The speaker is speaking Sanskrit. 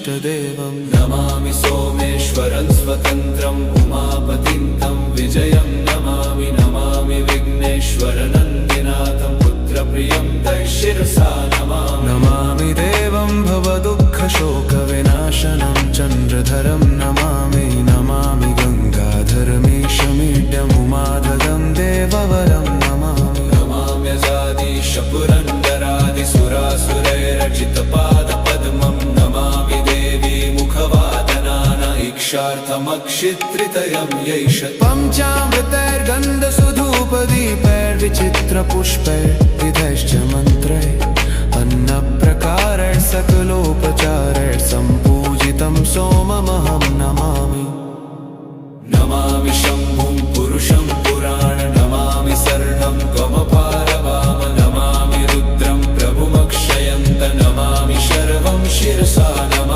इष्टदेवं नमामि सोमेश्वरं स्वतन्त्रम् उमापतिं तं विजयं नमामि नमामि विघ्नेश्वरनन्दिनाथं पुत्रप्रियं तैशिरसा नमामि नमामि देवं भवदुःखशोकविनाशनं चन्द्रधरं नमामि नमामि गङ्गाधरमीशमीड्यमुमाधगं देववरं नमामि नमाम्यजादीश पुरन्दरादिसुरासुरैरचितपादपद्मं नमामि देवी मुखवादनान इक्षार्थमक्षित्रितयं यैष पञ्चामृतैर्गन्धसुधूपदीपैर्विचित्रपुष्पैर्विधैश्च मन्त्रैः अन्नप्रकारैः सकलोपचारैः